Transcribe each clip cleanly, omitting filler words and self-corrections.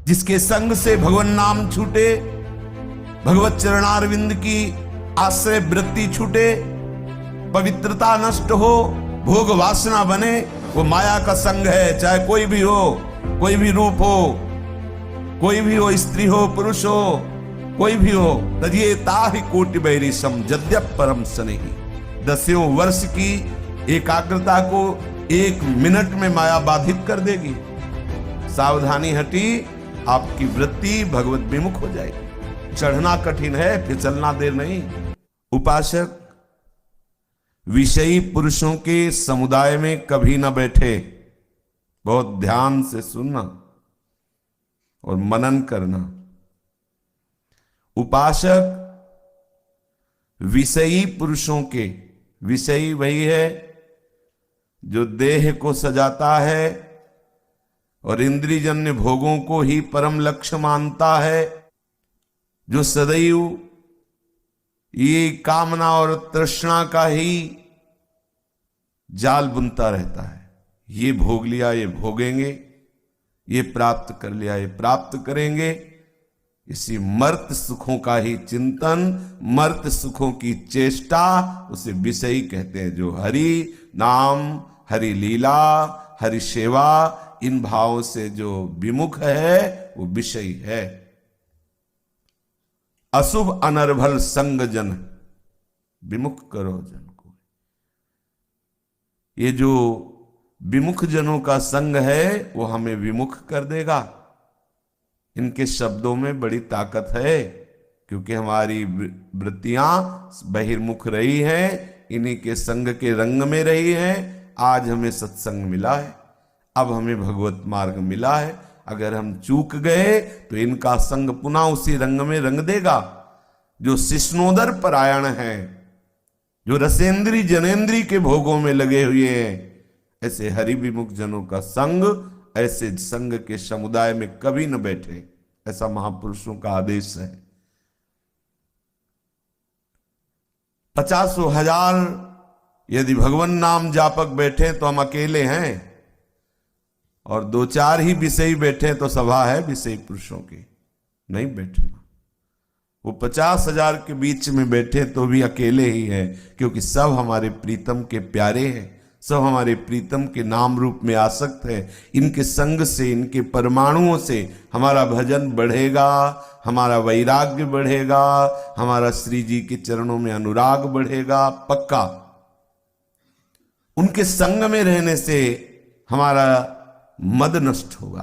जिसके संग से भगवान नाम छूटे, भगवत चरणारविंद की आश्रय वृत्ति छूटे, पवित्रता नष्ट हो, भोग वासना बने, वो माया का संग है। चाहे कोई भी हो, कोई भी रूप हो, कोई भी हो, स्त्री हो पुरुष हो, कोई भी हो, तजिए ताहि कोटि बैरी सम जद्यप परम स्नेही। 10 वर्ष की एकाग्रता को 1 मिनट में माया बाधित कर देगी। सावधानी हटी, आपकी वृत्ति भगवत विमुख हो जाएगी। चढ़ना कठिन है, फिसलना देर नहीं। उपासक विषयी पुरुषों के समुदाय में कभी न बैठे। बहुत ध्यान से सुनना और मनन करना। उपासक विषयी पुरुषों के, विषयी वही है जो देह को सजाता है और इंद्रियजन्य भोगों को ही परम लक्ष्य मानता है, जो सदैव ये कामना और तृष्णा का ही जाल बुनता रहता है। ये भोग लिया, ये भोगेंगे, ये प्राप्त कर लिया, ये प्राप्त करेंगे। इसी मर्त सुखों का ही चिंतन, मर्त सुखों की चेष्टा, उसे विषयी कहते हैं। जो हरि नाम, हरि लीला, हरि सेवा, इन भावों से जो विमुख है वो विषयी है। अशुभ अनर्भल संग जन, विमुख करो जन को। ये जो विमुख जनों का संग है वो हमें विमुख कर देगा। इनके शब्दों में बड़ी ताकत है, क्योंकि हमारी वृत्तियां बहिर्मुख रही हैं, इन्हीं के संग के रंग में रही हैं। आज हमें सत्संग मिला है, अब हमें भगवत मार्ग मिला है। अगर हम चूक गए तो इनका संग पुनः उसी रंग में रंग देगा। जो शिष्णोदर परायण है, जो रसेंद्री जनेन्द्री के भोगों में लगे हुए हैं, ऐसे हरि विमुख जनों का संग, ऐसे संग के समुदाय में कभी न बैठे, ऐसा महापुरुषों का आदेश है। 50,000 यदि भगवान नाम जापक बैठे तो हम अकेले हैं, और 2-4 ही विषयी बैठे तो सभा है विषयी पुरुषों की। नहीं बैठना। वो 50,000 के बीच में बैठे तो भी अकेले ही है, क्योंकि सब हमारे प्रीतम के प्यारे हैं, सब हमारे प्रीतम के नाम रूप में आसक्त है। इनके संग से, इनके परमाणुओं से हमारा भजन बढ़ेगा, हमारा वैराग्य बढ़ेगा, हमारा श्री जी के चरणों में अनुराग बढ़ेगा, पक्का। उनके संग में रहने से हमारा मद नष्ट होगा,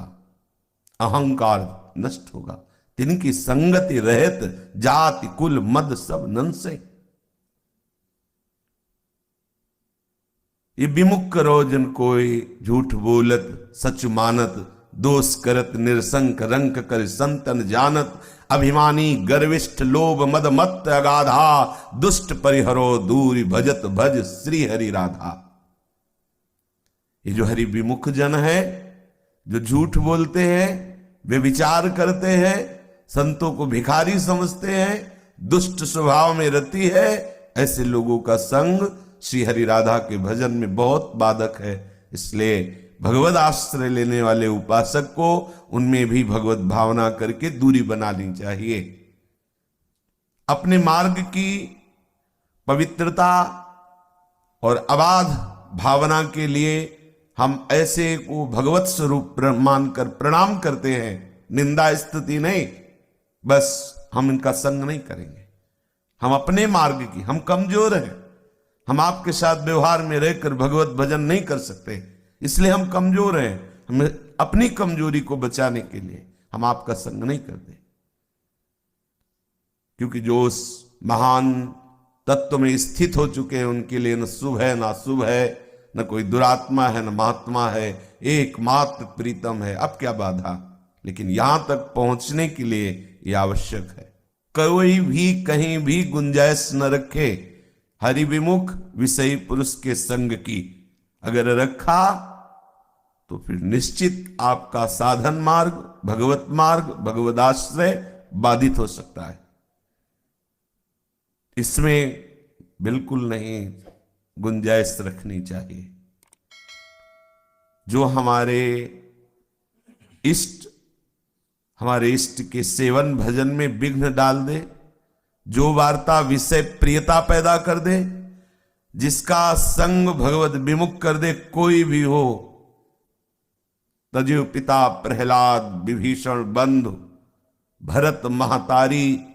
अहंकार नष्ट होगा। तिनकी संगति रहत जाति कुल मद सब नंसे। ये विमुख करो जन कोई, झूठ बोलत सच मानत, दोष करत निरसंक रंक कर संतन जानत। अभिमानी गर्विष्ठ लोभ मद मत अगाधा, दुष्ट परिहरो दूरी भजत भज श्री हरि राधा। ये जो हरि विमुख जन है, जो झूठ बोलते हैं, वे विचार करते हैं, संतों को भिखारी समझते हैं, दुष्ट स्वभाव में रति है, ऐसे लोगों का संग श्री हरि राधा के भजन में बहुत बाधक है। इसलिए भगवत आश्रय लेने वाले उपासक को उनमें भी भगवत भावना करके दूरी बनानी चाहिए। अपने मार्ग की पवित्रता और अबाध भावना के लिए हम ऐसे को भगवत स्वरूप मानकर प्रणाम करते हैं, निंदा स्तुति नहीं। बस हम इनका संग नहीं करेंगे। हम अपने मार्ग की, हम कमजोर हैं, हम आपके साथ व्यवहार में रहकर भगवत भजन नहीं कर सकते, इसलिए हम कमजोर हैं। हमें अपनी कमजोरी को बचाने के लिए हम आपका संग नहीं करते, क्योंकि जो उस महान तत्व में स्थित हो चुके हैं उनके लिए न शुभ है न अशुभ है, न कोई दुरात्मा है न महात्मा है, एकमात्र प्रीतम है। अब क्या बाधा? लेकिन यहां तक पहुंचने के लिए यह आवश्यक है, कोई भी कहीं भी गुंजाइश न रखे हरि विमुख विषयी पुरुष के संग की। अगर रखा तो फिर निश्चित आपका साधन मार्ग, भगवत मार्ग, भगवदाश्रय बाधित हो सकता है। इसमें बिल्कुल नहीं गुंजाइश रखनी चाहिए। जो हमारे इष्ट हमारे इष्ट के सेवन भजन में विघ्न डाल दे, जो वार्ता विषय प्रियता पैदा कर दे, जिसका संग भगवत विमुख कर दे, कोई भी हो, तजो पिता प्रहलाद विभीषण बंधु भरत महतारी,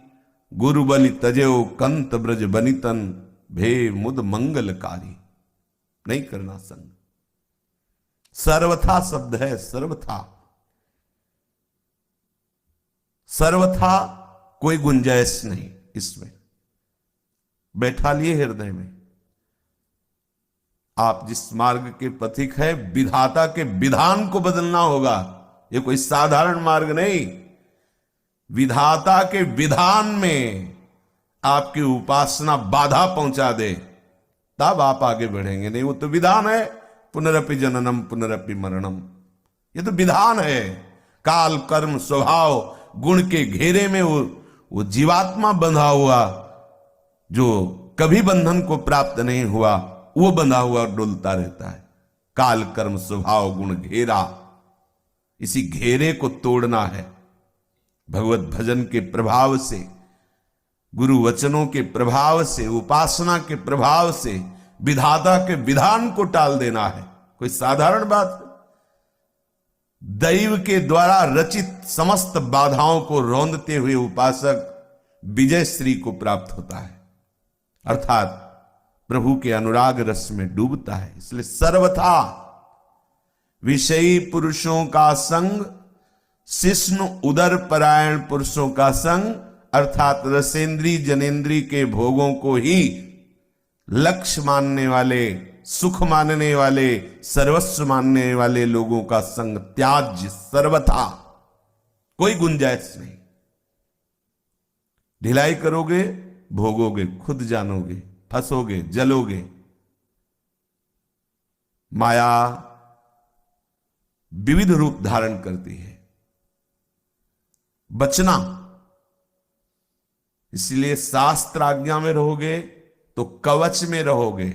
गुरु बलि तजो कंत ब्रज बनितन, भे मुद मंगलकारी। नहीं करना संग। सर्वथा शब्द है, सर्वथा, सर्वथा कोई गुंजाइश नहीं इसमें। बैठा लिए हृदय में, आप जिस मार्ग के पथिक है, विधाता के विधान को बदलना होगा। ये कोई साधारण मार्ग नहीं। विधाता के विधान में आपकी उपासना बाधा पहुंचा दे, तब आप आगे बढ़ेंगे। नहीं, वो तो विधान है, पुनरपि जननम पुनरपि मरणम। ये तो विधान है। काल कर्म स्वभाव गुण के घेरे में वो जीवात्मा बंधा हुआ, जो कभी बंधन को प्राप्त नहीं हुआ, वो बंधा हुआ डोलता रहता है। काल कर्म स्वभाव गुण घेरा, इसी घेरे को तोड़ना है। भगवत भजन के प्रभाव से, गुरु वचनों के प्रभाव से, उपासना के प्रभाव से विधाता के विधान को टाल देना है। कोई साधारण बात? दैव के द्वारा रचित समस्त बाधाओं को रौंदते हुए उपासक विजय श्री को प्राप्त होता है, अर्थात प्रभु के अनुराग रस में डूबता है। इसलिए सर्वथा विषयी पुरुषों का संग, शिष्णु उदर परायण पुरुषों का संग, अर्थात रसेंद्री जनेन्द्री के भोगों को ही लक्ष्य मानने वाले, सुख मानने वाले, सर्वस्व मानने वाले लोगों का संग त्याज्य। सर्वथा कोई गुंजाइश नहीं। ढिलाई करोगे, भोगोगे, खुद जानोगे, फंसोगे, जलोगे। माया विविध रूप धारण करती है। बचना, इसलिए शास्त्र आज्ञा में रहोगे तो कवच में रहोगे,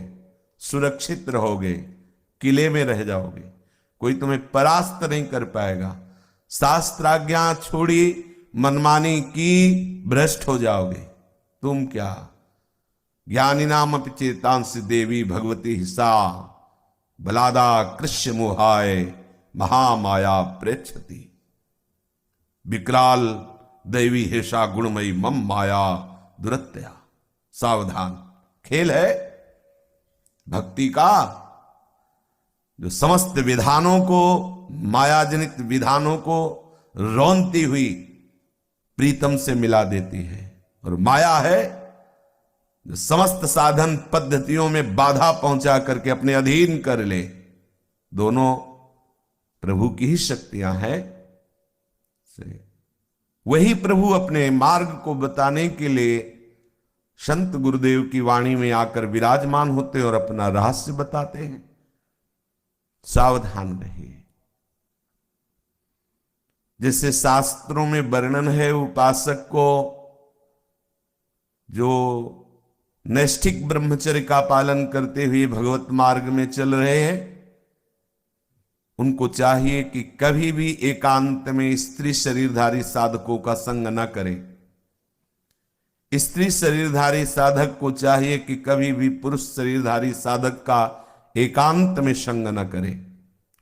सुरक्षित रहोगे, किले में रह जाओगे, कोई तुम्हें परास्त नहीं कर पाएगा। शास्त्राज्ञा छोड़ी, मनमानी की, भ्रष्ट हो जाओगे। तुम क्या? ज्ञानी नाम अपि चेतांश देवी भगवती हिसा, बलादा कृष्य मोहाय महामाया प्रेक्षति। विकराल दैवी हेषा गुणमयी मम माया दुरत्या। सावधान, खेल है भक्ति का, जो समस्त विधानों को, मायाजनित विधानों को रौंदती हुई प्रीतम से मिला देती है। और माया है जो समस्त साधन पद्धतियों में बाधा पहुंचा करके अपने अधीन कर ले। दोनों प्रभु की ही शक्तियां हैं। वही प्रभु अपने मार्ग को बताने के लिए संत गुरुदेव की वाणी में आकर विराजमान होते और अपना रहस्य बताते हैं। सावधान रहिए। जैसे शास्त्रों में वर्णन है, उपासक को जो नैष्ठिक ब्रह्मचर्य का पालन करते हुए भगवत मार्ग में चल रहे हैं, उनको चाहिए कि कभी भी एकांत में स्त्री शरीरधारी साधकों का संग न करें। स्त्री शरीरधारी साधक को चाहिए कि कभी भी पुरुष शरीरधारी साधक का एकांत में संग न करे।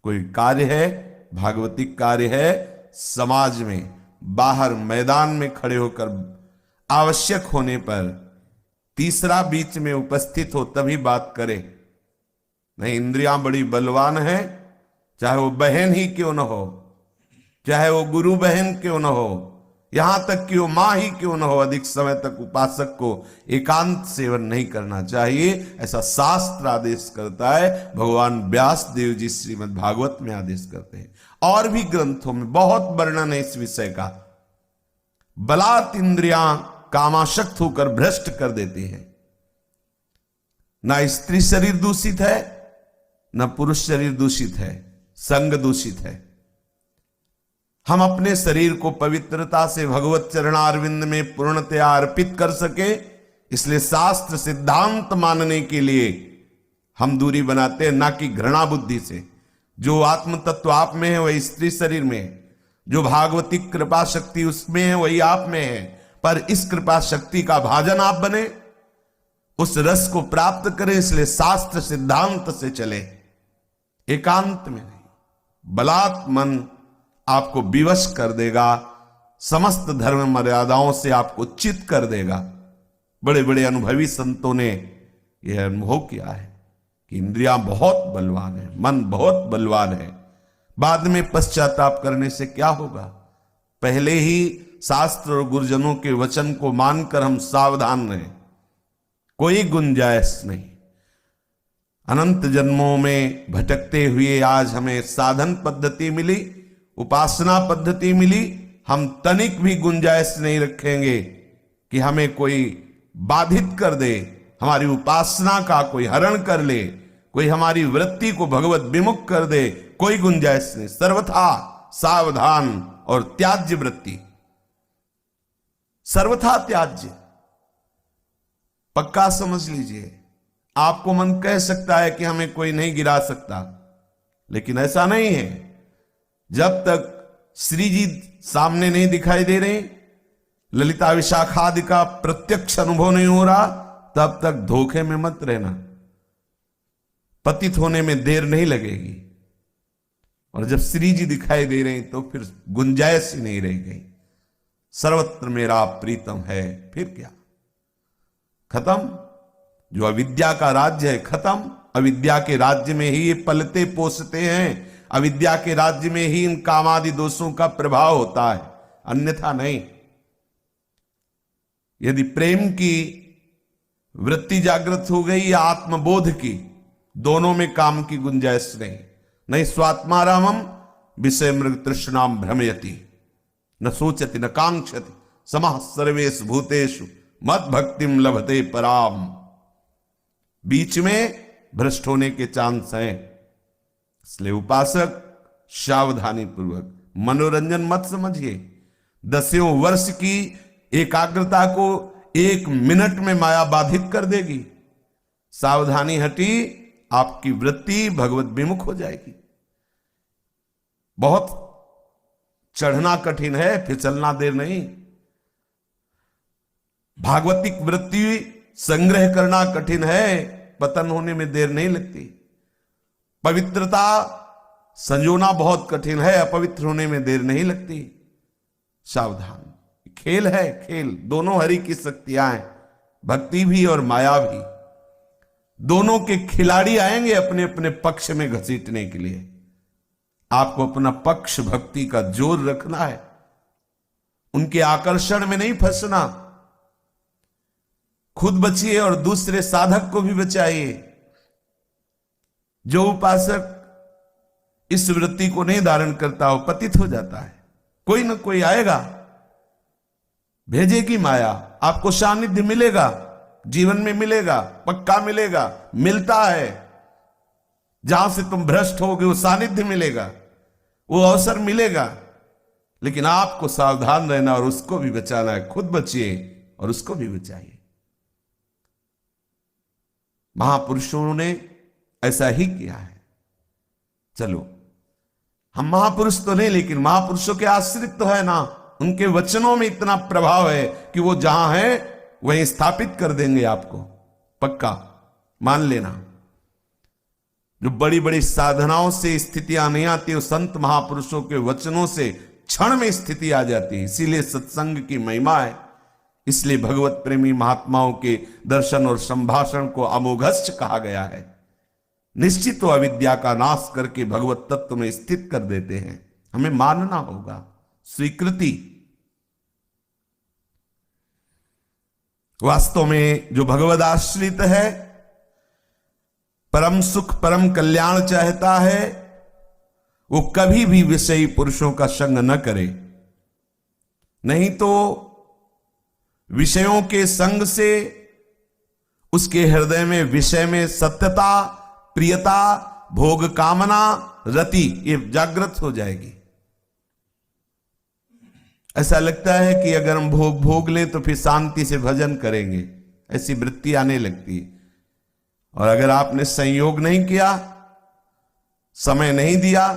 कोई कार्य है, भागवतिक कार्य है, समाज में, बाहर मैदान में खड़े होकर आवश्यक होने पर तीसरा बीच में उपस्थित हो तभी बात करे। नहीं, इंद्रियां बड़ी बलवान है, चाहे वो बहन ही क्यों न हो, चाहे वो गुरु बहन क्यों न हो, यहां तक कि वो मां ही क्यों न हो, अधिक समय तक उपासक को एकांत सेवन नहीं करना चाहिए। ऐसा शास्त्र आदेश करता है। भगवान व्यास देव जी श्रीमद् भागवत में आदेश करते हैं। और भी ग्रंथों में बहुत वर्णन है इस विषय का। बलात् इंद्रियां कामाशक्त होकर भ्रष्ट कर देती हैं। ना स्त्री शरीर दूषित है, न पुरुष शरीर दूषित है, संग दूषित है। हम अपने शरीर को पवित्रता से भगवत चरणारविंद में पूर्णतया अर्पित कर सके, इसलिए शास्त्र सिद्धांत मानने के लिए हम दूरी बनाते हैं, ना कि घृणा बुद्धि से। जो आत्म तत्व आप में है वह स्त्री शरीर में है, जो भागवती कृपा शक्ति उसमें है वही आप में है, पर इस कृपा शक्ति का भाजन आप बने, उस रस को प्राप्त करें। इसलिए शास्त्र सिद्धांत से चले, एकांत में नहीं। बलात् मन आपको विवश कर देगा, समस्त धर्म मर्यादाओं से आपको चित कर देगा। बड़े बड़े अनुभवी संतों ने यह अनुभव किया है कि इंद्रियां बहुत बलवान है, मन बहुत बलवान है। बाद में पश्चाताप करने से क्या होगा? पहले ही शास्त्र और गुरुजनों के वचन को मानकर हम सावधान रहें, कोई गुंजाइश नहीं। अनंत जन्मों में भटकते हुए आज हमें साधन पद्धति मिली, उपासना पद्धति मिली। हम तनिक भी गुंजाइश नहीं रखेंगे कि हमें कोई बाधित कर दे, हमारी उपासना का कोई हरण कर ले, कोई हमारी वृत्ति को भगवत विमुख कर दे। कोई गुंजाइश नहीं। सर्वथा सावधान और त्याज्य वृत्ति, सर्वथा त्याज्य। पक्का समझ लीजिए। आपको मन कह सकता है कि हमें कोई नहीं गिरा सकता, लेकिन ऐसा नहीं है। जब तक श्री जी सामने नहीं दिखाई दे रहे, ललिता विशाखादि का प्रत्यक्ष अनुभव नहीं हो रहा, तब तक धोखे में मत रहना। पतित होने में देर नहीं लगेगी। और जब श्री जी दिखाई दे रहे हैं तो फिर गुंजाइश ही नहीं रह गई। सर्वत्र मेरा प्रीतम है, फिर क्या? खत्म। जो अविद्या का राज्य है खत्म। अविद्या के राज्य में ही ये पलते पोसते हैं, अविद्या के राज्य में ही इन कामादि दोषों का प्रभाव होता है, अन्यथा नहीं। यदि प्रेम की वृत्ति जागृत हो गई या आत्मबोध की, दोनों में काम की गुंजाइश नहीं। स्वात्मारामम विषय मृग तृष्णाम भ्रमयति, न सोचति न कांक्षति, समः सर्वेषु भूतेषु मद भक्तिम लभते पराम। बीच में भ्रष्ट होने के चांस हैं। इसलिए उपासक सावधानी पूर्वक, मनोरंजन मत समझिए। दसियों वर्ष की एकाग्रता को 1 मिनट में माया बाधित कर देगी। सावधानी हटी, आपकी वृत्ति भगवत विमुख हो जाएगी। बहुत चढ़ना कठिन है, फिसलना देर नहीं। भागवतिक वृत्ति संग्रह करना कठिन है, पतन होने में देर नहीं लगती। पवित्रता संजोना बहुत कठिन है, अपवित्र होने में देर नहीं लगती। सावधान। खेल है, खेल। दोनों हरि की शक्तियां हैं, भक्ति भी और माया भी। दोनों के खिलाड़ी आएंगे अपने अपने पक्ष में घसीटने के लिए। आपको अपना पक्ष भक्ति का जोर रखना है, उनके आकर्षण में नहीं फंसना। खुद बचिए और दूसरे साधक को भी बचाइए। जो उपासक इस वृत्ति को नहीं धारण करता हो, पतित हो जाता है। कोई ना कोई आएगा, भेजेगी माया, आपको सानिध्य मिलेगा, जीवन में मिलेगा, पक्का मिलेगा, मिलता है। जहां से तुम भ्रष्ट होगे वो सानिध्य मिलेगा, वो अवसर मिलेगा। लेकिन आपको सावधान रहना और उसको भी बचाना है। खुद बचिए और उसको भी बचाइए। महापुरुषों ने ऐसा ही किया है। चलो, हम महापुरुष तो नहीं, लेकिन महापुरुषों के आश्रित तो है ना। उनके वचनों में इतना प्रभाव है कि वो जहां है वहीं स्थापित कर देंगे आपको, पक्का मान लेना। जो बड़ी बड़ी साधनाओं से स्थितियां नहीं आती, वो संत महापुरुषों के वचनों से क्षण में स्थिति आ जाती है। इसीलिए सत्संग की महिमा है। इसलिए भगवत प्रेमी महात्माओं के दर्शन और संभाषण को अमोघश्च कहा गया है। निश्चित तो अविद्या का नाश करके भगवत तत्व में स्थित कर देते हैं। हमें मानना होगा, स्वीकृति। वास्तव में जो भगवद आश्रित है, परम सुख परम कल्याण चाहता है, वो कभी भी विषयी पुरुषों का संग न करे। नहीं तो विषयों के संग से उसके हृदय में विषय में सत्यता, प्रियता, भोग कामना, रति ये जागृत हो जाएगी। ऐसा लगता है कि अगर हम भोग ले तो फिर शांति से भजन करेंगे, ऐसी वृत्ति आने लगती है। और अगर आपने संयोग नहीं किया, समय नहीं दिया,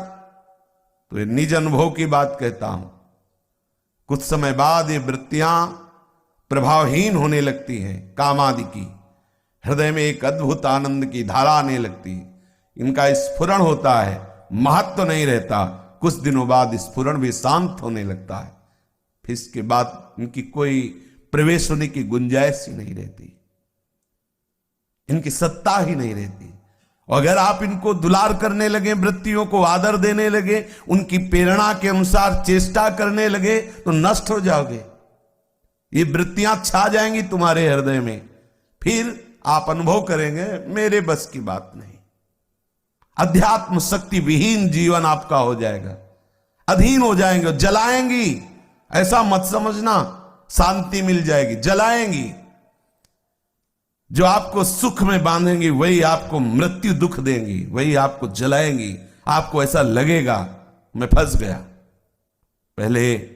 तो ये निज अनुभव की बात कहता हूं। कुछ समय बाद ये वृत्तियां प्रभावहीन होने लगती हैं, कामादि की। हृदय में एक अद्भुत आनंद की धारा आने लगती है, इनका स्फुरण होता है, महत्व नहीं रहता। कुछ दिनों बाद स्फुरण भी शांत होने लगता है, फिर इसके बाद इनकी कोई प्रवेश होने की गुंजाइश ही नहीं रहती, इनकी सत्ता ही नहीं रहती। और अगर आप इनको दुलार करने लगे, वृत्तियों को आदर देने लगे, उनकी प्रेरणा के अनुसार चेष्टा करने लगे, तो नष्ट हो जाओगे। ये वृत्तियां छा जाएंगी तुम्हारे हृदय में, फिर आप अनुभव करेंगे मेरे बस की बात नहीं। अध्यात्म शक्ति विहीन जीवन आपका हो जाएगा, अधीन हो जाएंगे, जलाएंगी। ऐसा मत समझना शांति मिल जाएगी, जलाएंगी। जो आपको सुख में बांधेंगी वही आपको मृत्यु दुख देंगी, वही आपको जलाएंगी। आपको ऐसा लगेगा मैं फंस गया। पहले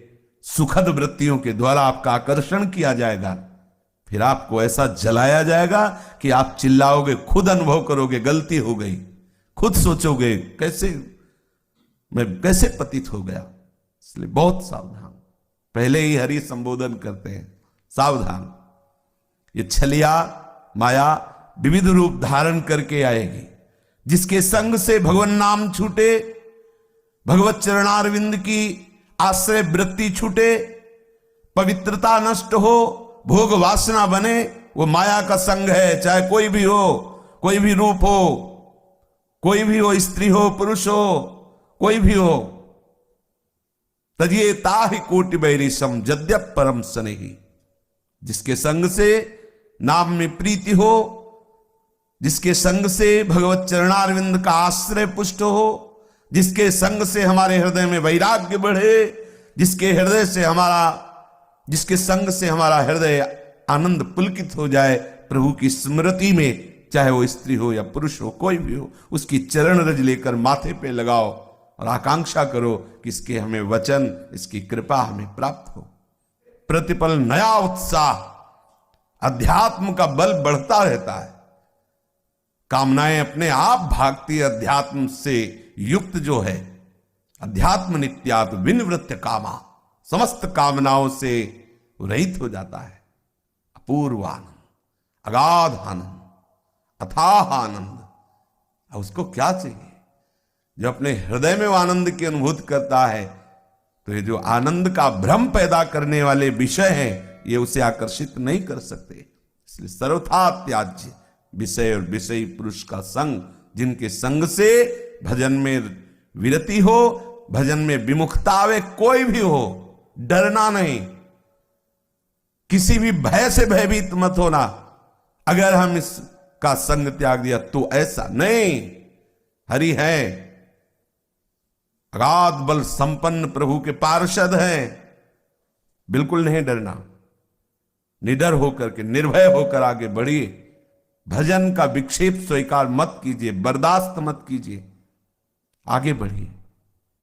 सुखद वृत्तियों के द्वारा आपका आकर्षण किया जाएगा, फिर आपको ऐसा जलाया जाएगा कि आप चिल्लाओगे, खुद अनुभव करोगे गलती हो गई, खुद सोचोगे कैसे मैं कैसे पतित हो गया। इसलिए बहुत सावधान, पहले ही हरि संबोधन करते हैं, सावधान। ये छलिया माया विविध रूप धारण करके आएगी। जिसके संग से भगवान नाम छूटे, भगवत चरणारविंद की आश्रय वृत्ति छूटे, पवित्रता नष्ट हो, भोग वासना बने, वो माया का संग है। चाहे कोई भी हो, कोई भी रूप हो, कोई भी हो, स्त्री हो पुरुष हो, कोई भी हो। तजिए ताहि कोटि बैरिशम जद्यप परम स्नेही। जिसके संग से नाम में प्रीति हो, जिसके संग से भगवत चरणारविंद का आश्रय पुष्ट हो, जिसके संग से हमारे हृदय में वैराग्य बढ़े, जिसके संग से हमारा हृदय आनंद पुलकित हो जाए प्रभु की स्मृति में, चाहे वो स्त्री हो या पुरुष हो, कोई भी हो, उसकी चरण रज लेकर माथे पे लगाओ और आकांक्षा करो कि इसके हमें वचन, इसकी कृपा हमें प्राप्त हो। प्रतिपल नया उत्साह, अध्यात्म का बल बढ़ता रहता है। कामनाएं अपने आप भागती, अध्यात्म से युक्त जो है, अध्यात्म नित्यात् विनिवृत्य कामा, समस्त कामनाओं से रहित हो जाता है। अपूर्व आनंद, अगाध आनंद, अथाह आनंद। अब उसको क्या चाहिए? जो अपने हृदय में वो आनंद की अनुभूति करता है, तो ये जो आनंद का भ्रम पैदा करने वाले विषय हैं, ये उसे आकर्षित नहीं कर सकते। इसलिए सर्वथा त्याज्य विषय और विषयी पुरुष का संग। जिनके संग से भजन में विरति हो, भजन में विमुखता आवे, कोई भी हो, डरना नहीं, किसी भी भय से भयभीत मत होना। अगर हम इसका संग त्याग दिया तो ऐसा नहीं, हरि है, अगाध बल संपन्न प्रभु के पार्षद हैं, बिल्कुल नहीं डरना। निडर होकर के, निर्भय होकर आगे बढ़िए। भजन का विक्षेप स्वीकार मत कीजिए, बर्दाश्त मत कीजिए, आगे बढ़िए।